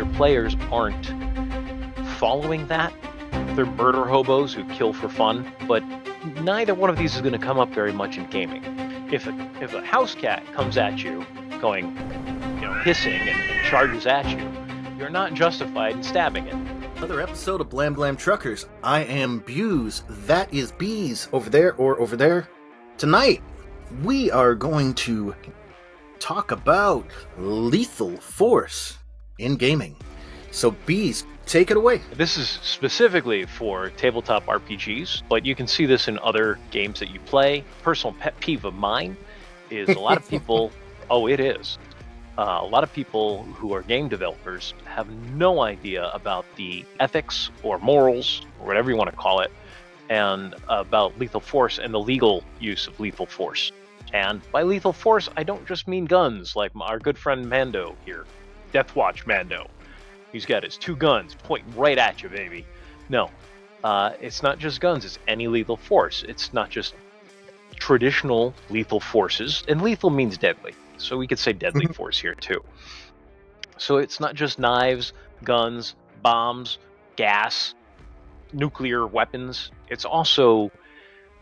your players aren't following that. They're murder hobos who kill for fun, but neither one of these is going to come up very much in gaming. If a house cat comes at you, going, hissing and charges at you, you're not justified in stabbing it. Another episode of Blam Blam Truckers. I am Buse. That is Bees over there or over there. Tonight, we are going to talk about lethal force in gaming. So, Bees, take it away. This is specifically for tabletop RPGs, but you can see this in other games that you play. Personal pet peeve of mine is a lot of people, it is. A lot of people who are game developers have no idea about the ethics or morals, or whatever you want to call it, and about lethal force and the legal use of lethal force. And by lethal force, I don't just mean guns, like our good friend Mando here. Deathwatch Mando. He's got his 2 guns pointing right at you, baby. No, it's not just guns, it's any lethal force. It's not just traditional lethal forces, and lethal means deadly. So we could say deadly force here too. So it's not just knives, guns, bombs, gas, nuclear weapons. It's also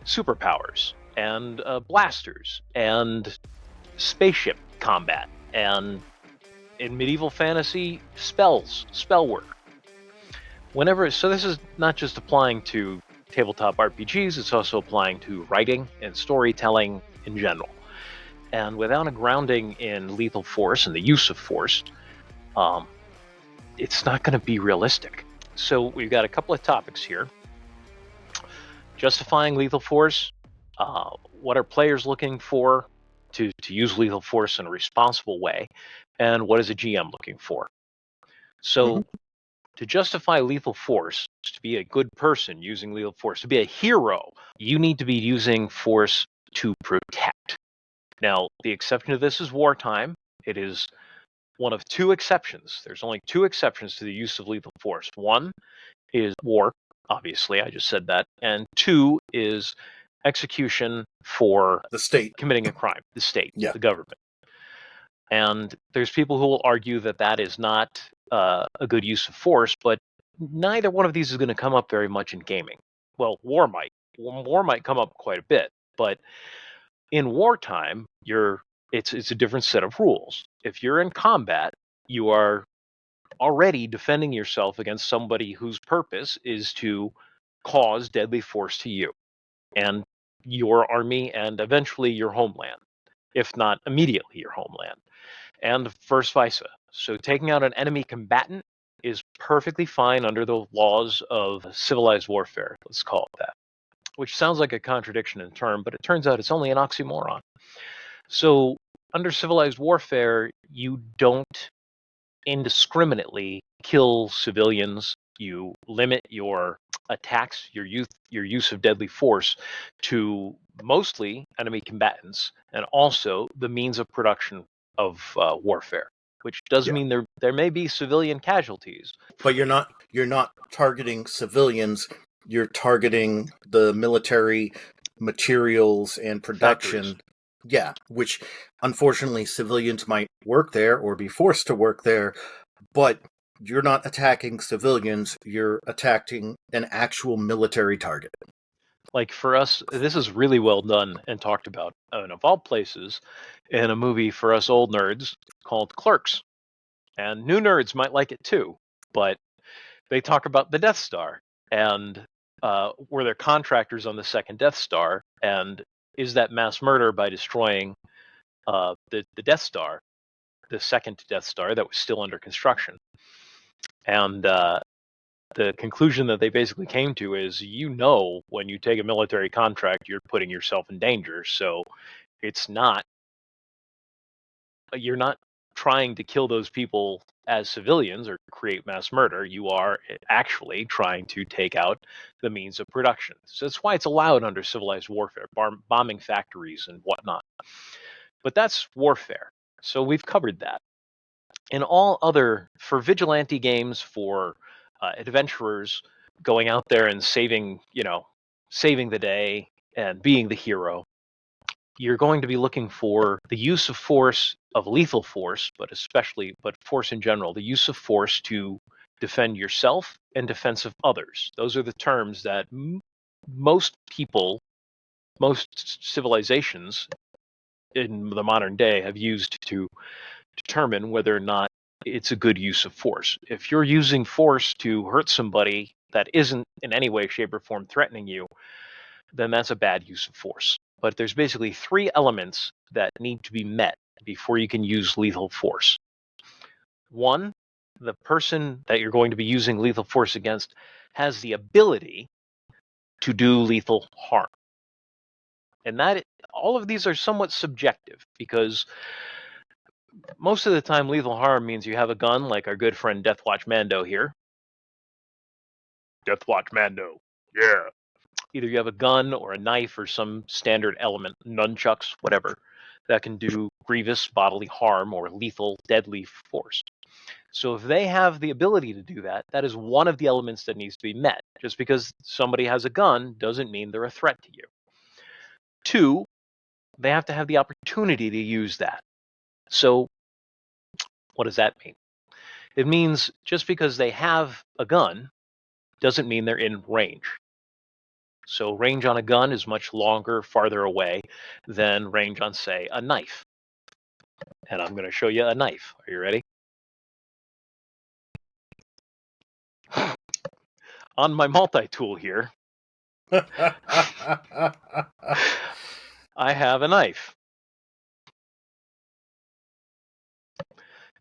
superpowers and blasters and spaceship combat, and in medieval fantasy, spell work. So this is not just applying to tabletop RPGs, it's also applying to writing and storytelling in general. And without a grounding in lethal force and the use of force, it's not going to be realistic. So we've got a couple of topics here. Justifying lethal force. What are players looking for to use lethal force in a responsible way? And what is a GM looking for? So to justify lethal force, to be a good person using lethal force, to be a hero, you need to be using force to protect. Now, the exception to this is wartime. It is one of 2 exceptions. There's only 2 exceptions to the use of lethal force. 1 is war, obviously, I just said that. And 2 is execution for the state committing a crime, the state, the government. And there's people who will argue that that is not a good use of force, but neither one of these is going to come up very much in gaming. Well, war might. War might come up quite a bit, but in wartime, it's a different set of rules. If you're in combat, you are already defending yourself against somebody whose purpose is to cause deadly force to you and your army and eventually your homeland, if not immediately your homeland, and vice versa. So taking out an enemy combatant is perfectly fine under the laws of civilized warfare, let's call it that. Which sounds like a contradiction in term, but it turns out it's only an oxymoron. So under civilized warfare, you don't indiscriminately kill civilians. You limit your attacks, your use of deadly force to mostly enemy combatants and also the means of production of warfare, which does mean there may be civilian casualties. But you're not targeting civilians. You're targeting the military materials and production. Factories. Yeah, which unfortunately civilians might work there or be forced to work there, but you're not attacking civilians, you're attacking an actual military target. Like for us, this is really well done and talked about, and of all places, in a movie for us old nerds called Clerks. And new nerds might like it too, but they talk about the Death Star and were there contractors on the second Death Star, and is that mass murder by destroying the Death Star, the second Death Star that was still under construction. And the conclusion that they basically came to is, when you take a military contract, you're putting yourself in danger. So you're not trying to kill those people as civilians or create mass murder. You are actually trying to take out the means of production. So that's why it's allowed under civilized warfare, bombing factories and whatnot. But that's warfare. So we've covered that. In all other, for vigilante games, for adventurers going out there and saving the day and being the hero, you're going to be looking for the use of force, of lethal force, but force in general, the use of force to defend yourself and defense of others. Those are the terms that most people, most civilizations in the modern day have used to determine whether or not it's a good use of force. If you're using force to hurt somebody that isn't in any way, shape, or form threatening you, then that's a bad use of force. But there's basically 3 elements that need to be met before you can use lethal force. 1, the person that you're going to be using lethal force against has the ability to do lethal harm. And all of these are somewhat subjective, because most of the time lethal harm means you have a gun, like our good friend Deathwatch Mando here. Deathwatch Mando, yeah. Either you have a gun or a knife or some standard element, nunchucks, whatever, that can do grievous bodily harm or lethal, deadly force. So if they have the ability to do that, that is one of the elements that needs to be met. Just because somebody has a gun doesn't mean they're a threat to you. 2, they have to have the opportunity to use that. So what does that mean? It means just because they have a gun doesn't mean they're in range. So range on a gun is much longer, farther away than range on, say, a knife. And I'm going to show you a knife. Are you ready? On my multi-tool here, I have a knife.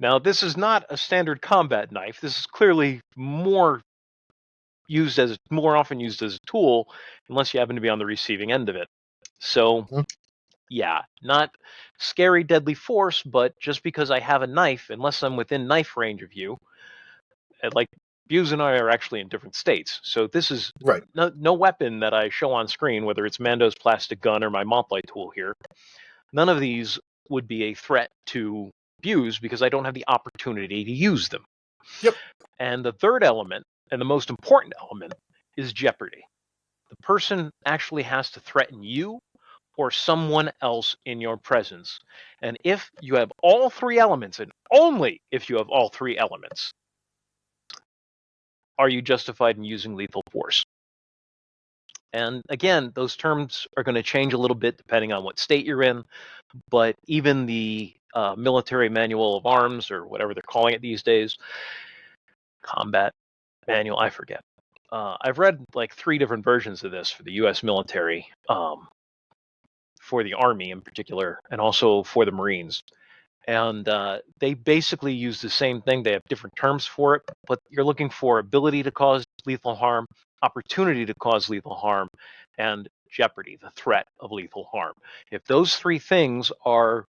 Now, this is not a standard combat knife. This is clearly more often used as a tool, unless you happen to be on the receiving end of it. So, yeah, not scary, deadly force, but just because I have a knife, unless I'm within knife range of you, like Buse and I are actually in different states. So this is Right. no weapon that I show on screen, whether it's Mando's plastic gun or my multi-tool here. None of these would be a threat to Buse because I don't have the opportunity to use them. Yep. And the third element, and the most important element, is jeopardy. The person actually has to threaten you or someone else in your presence. And if you have all 3 elements, and only if you have all 3 elements, are you justified in using lethal force? And again, those terms are going to change a little bit depending on what state you're in, but even the military manual of arms, or whatever they're calling it these days, combat manual, I forget. I've read like 3 different versions of this for the U.S. military, for the Army in particular, and also for the Marines. And they basically use the same thing. They have different terms for it, but you're looking for ability to cause lethal harm, opportunity to cause lethal harm, and jeopardy, the threat of lethal harm. If those 3 things are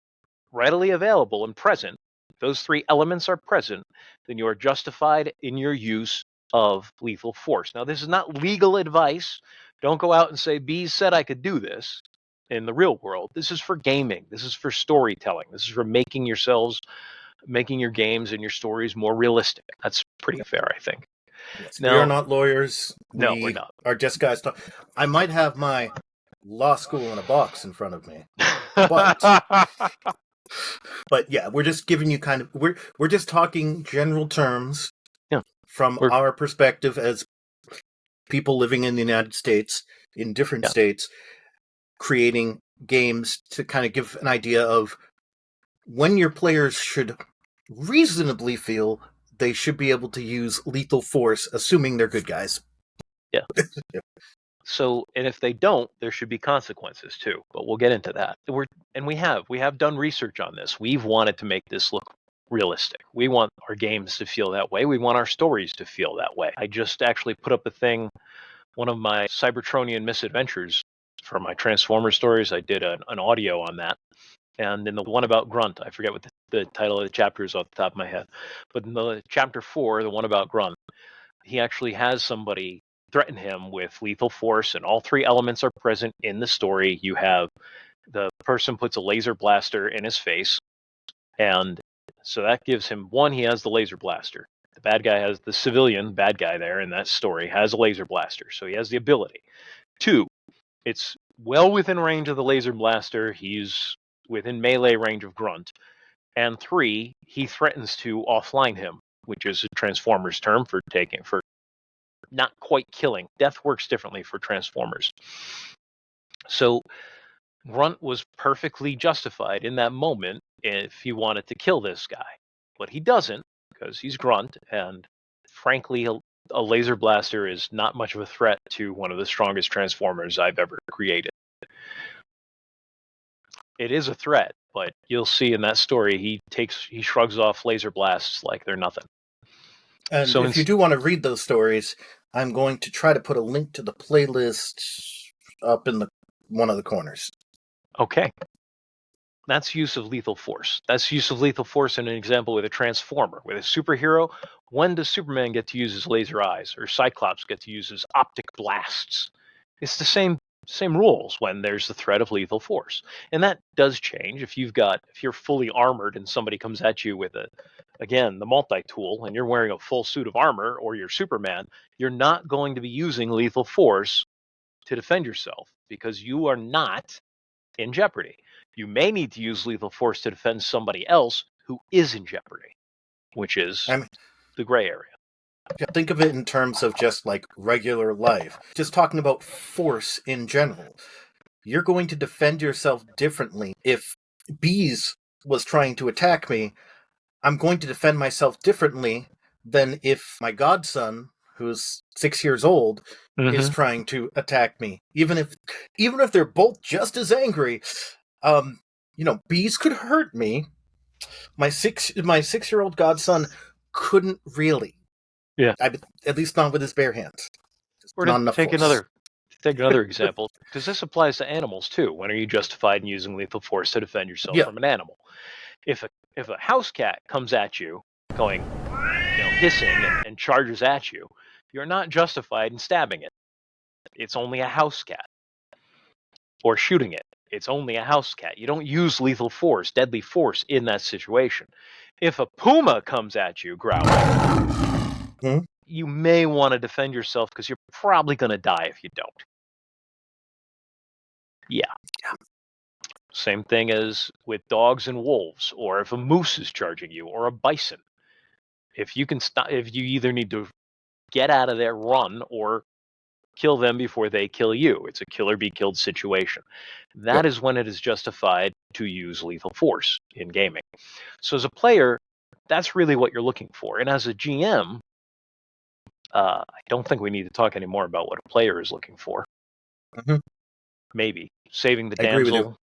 readily available and present, if those 3 elements are present, then you are justified in your use of lethal force. Now, this is not legal advice. Don't go out and say, Bees said I could do this in the real world. This is for gaming. This is for storytelling. This is for making your games and your stories more realistic. That's pretty fair, I think. Yes, we are Now, not lawyers. no, we're We not. are just guys. I might have my law school in a box in front of me, but yeah, we're just giving you we're just talking general terms, Yeah, from our perspective as people living in the United States, in different states, creating games to kind of give an idea of when your players should reasonably feel they should be able to use lethal force, assuming they're good guys. Yeah. So, and if they don't, there should be consequences too. But we'll get into that. We have done research on this. We've wanted to make this look realistic. We want our games to feel that way. We want our stories to feel that way. I just actually put up a thing, one of my Cybertronian misadventures for my Transformer stories. I did an audio on that. And in the one about Grunt, I forget what the title of the chapter is off the top of my head, but in the chapter 4, the one about Grunt, he actually has somebody threaten him with lethal force, and all 3 elements are present in the story. You have the person puts a laser blaster in his face, and so that gives him, 1, he has the laser blaster. The bad guy has, the civilian bad guy there in that story has a laser blaster, so he has the ability. 2, it's well within range of the laser blaster. He's within melee range of Grunt. And 3, he threatens to offline him, which is a Transformers term for not quite killing. Death works differently for Transformers. So Grunt was perfectly justified in that moment if he wanted to kill this guy. But he doesn't, because he's Grunt, and frankly, a laser blaster is not much of a threat to one of the strongest Transformers I've ever created. It is a threat, but you'll see in that story he shrugs off laser blasts like they're nothing. And So if you do want to read those stories, I'm going to try to put a link to the playlist up in one of the corners. Okay. That's use of lethal force. That's use of lethal force in an example with a Transformer. With a superhero, when does Superman get to use his laser eyes, or Cyclops get to use his optic blasts? It's the same rules when there's the threat of lethal force. And that does change if you're fully armored and somebody comes at you with the multi-tool, and you're wearing a full suit of armor, or you're Superman, you're not going to be using lethal force to defend yourself because you are not in jeopardy. You may need to use lethal force to defend somebody else who is in jeopardy, which is the gray area. Think of it in terms of just like regular life. Just talking about force in general. You're going to defend yourself differently. If Bees was trying to attack me, I'm going to defend myself differently than if my godson, who's 6 years old, is trying to attack me. Even if they're both just as angry, Bees could hurt me. My 6-year-old godson couldn't really. Yeah. At least not with his bare hands. Or not to enough take force. another example, because this applies to animals too. When are you justified in using lethal force to defend yourself from an animal? If a house cat comes at you, going, hissing and charges at you, you're not justified in stabbing it. It's only a house cat. Or shooting it. It's only a house cat. You don't use lethal force, deadly force in that situation. If a puma comes at you growling, you may want to defend yourself because you're probably going to die if you don't. Yeah. Same thing as with dogs and wolves, or if a moose is charging you, or a bison. If you either need to get out of there, run, or kill them before they kill you. It's a kill or be killed situation. That is when it is justified to use lethal force in gaming. So as a player, that's really what you're looking for. And as a GM, I don't think we need to talk anymore about what a player is looking for. Maybe saving the damsel. I agree with you.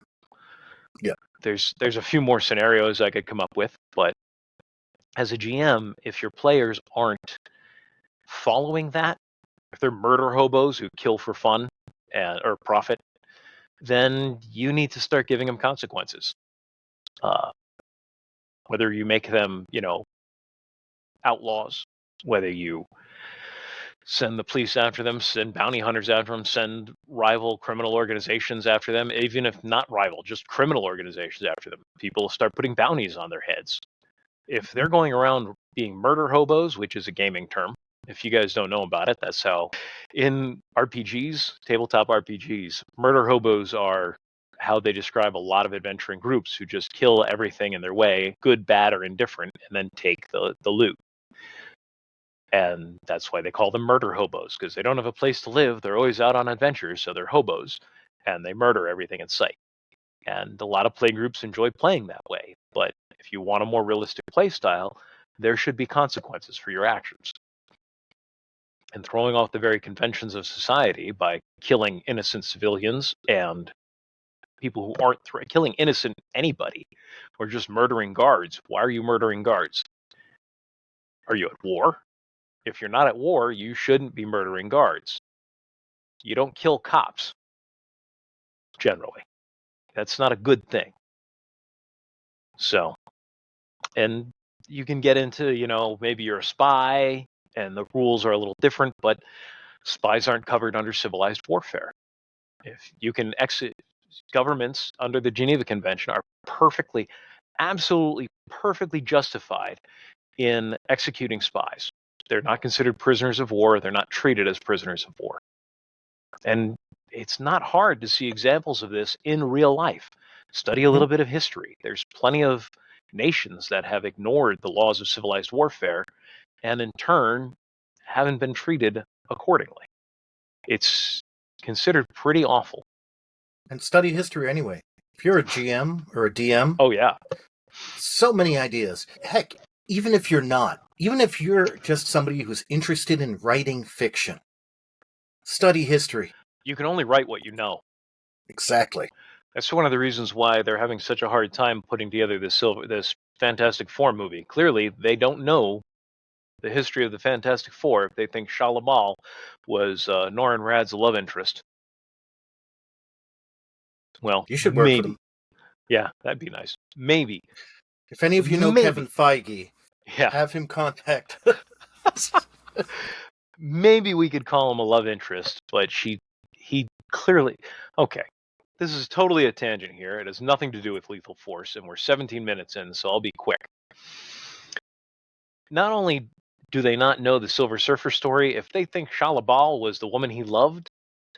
Yeah. There's a few more scenarios I could come up with, but as a GM, if your players aren't following that, if they're murder hobos who kill for fun or profit, then you need to start giving them consequences. Whether you make them, outlaws, whether you send the police after them, send bounty hunters after them, send rival criminal organizations after them, even if not rival, just criminal organizations after them. People start putting bounties on their heads. If they're going around being murder hobos, which is a gaming term, if you guys don't know about it, that's how in RPGs, tabletop RPGs, murder hobos are how they describe a lot of adventuring groups who just kill everything in their way, good, bad, or indifferent, and then take the loot. And that's why they call them murder hobos, because they don't have a place to live. They're always out on adventures, so they're hobos, and they murder everything in sight. And a lot of play groups enjoy playing that way. But if you want a more realistic play style, there should be consequences for your actions. And throwing off the very conventions of society by killing innocent civilians and people who aren't killing innocent anybody, or just murdering guards. Why are you murdering guards? Are you at war? If you're not at war, you shouldn't be murdering guards. You don't kill cops, generally. That's not a good thing. So, and you can get into, maybe you're a spy and the rules are a little different, but spies aren't covered under civilized warfare. If you can exit, governments under the Geneva Convention are absolutely perfectly justified in executing spies. They're not considered prisoners of war. They're not treated as prisoners of war. And it's not hard to see examples of this in real life. Study a little bit of history. There's plenty of nations that have ignored the laws of civilized warfare and in turn haven't been treated accordingly. It's considered pretty awful. And study history anyway. If you're a GM or a DM, Oh, yeah. so many ideas. Heck, even if you're not, even if you're just somebody who's interested in writing fiction, study history. You can only write what you know. Exactly. That's one of the reasons why they're having such a hard time putting together this Fantastic Four movie. Clearly, they don't know the history of the Fantastic Four if they think Shalabal was Norin Rad's love interest. Well, You should work maybe. for them. Yeah, that'd be nice. Maybe. If any of you know Kevin Feige, yeah, have him contact. Maybe we could call him a love interest, but he clearly... Okay, this is totally a tangent here. It has nothing to do with Lethal Force, and we're 17 minutes in, so I'll be quick. Not only do they not know the Silver Surfer story, if they think Shalabal was the woman he loved,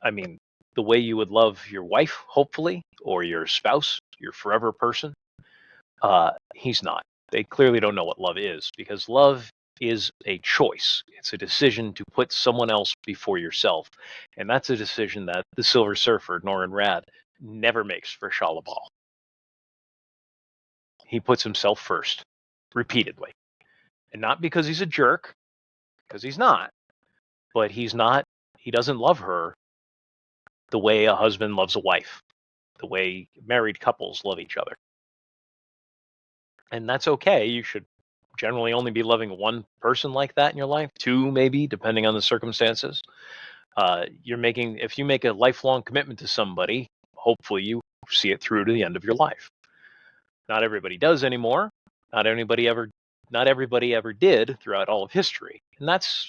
I mean, the way you would love your wife, hopefully, or your spouse, your forever person, he's not. They clearly don't know what love is, because love is a choice. It's a decision to put someone else before yourself. And that's a decision that the Silver Surfer, Norin Rad, never makes for Shalabal. He puts himself first, repeatedly. And not because he's a jerk, because he's not, but he doesn't love her the way a husband loves a wife, the way married couples love each other. And that's okay. You should generally only be loving one person like that in your life, two maybe, depending on the circumstances. If you make a lifelong commitment to somebody, hopefully you see it through to the end of your life. Not everybody does anymore. Not everybody ever did throughout all of history, and that's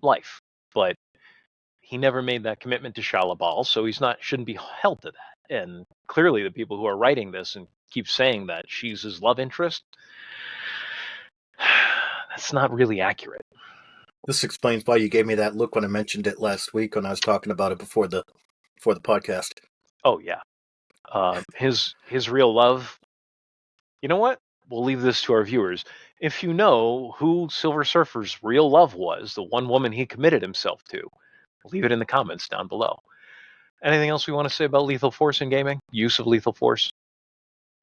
life. But he never made that commitment to Shalabal, so shouldn't be held to that. And clearly, the people who are writing this and keep saying that she's his love interest, that's not really accurate. This explains why you gave me that look when I mentioned it last week when I was talking about it before the podcast. Oh yeah, his real love. You know what? We'll leave this to our viewers. If you know who Silver Surfer's real love was, the one woman he committed himself to, leave it in the comments down below. Anything else we want to say about Lethal Force in gaming? Use of Lethal Force?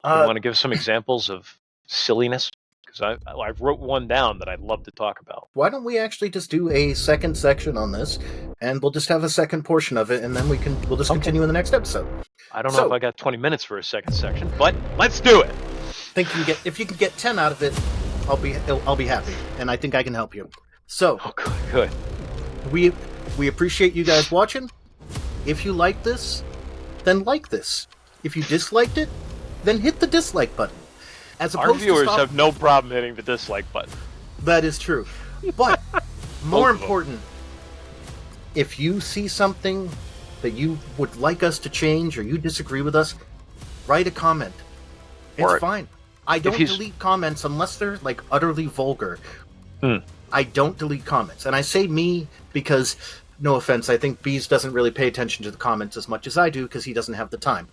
You want to give some examples of silliness? Because I wrote one down that I'd love to talk about. Why don't we actually just do a second section on this, and we'll just have a second portion of it, and then we'll just continue in the next episode. I don't know if I got 20 minutes for a second section, but let's do it. If you can get 10 out of it, I'll be happy, and I think I can help you. So, good. We appreciate you guys watching. If you like this, then like this. If you disliked it, then hit the dislike button. Our viewers have no problem hitting the dislike button. That is true. But, more important, if you see something that you would like us to change or you disagree with us, write a comment. It's fine. I don't delete comments unless they're, like, utterly vulgar. I don't delete comments. And I say me because, no offense, I think Bees doesn't really pay attention to the comments as much as I do because he doesn't have the time.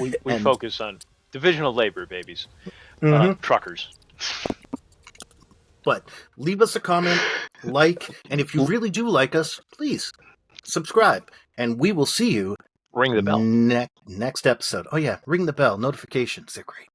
We focus on division of labor, babies. Truckers. But leave us a comment, and if you really do like us, please subscribe. And we will see you. Ring the bell. Next episode. Oh yeah, ring the bell. Notifications. They're great.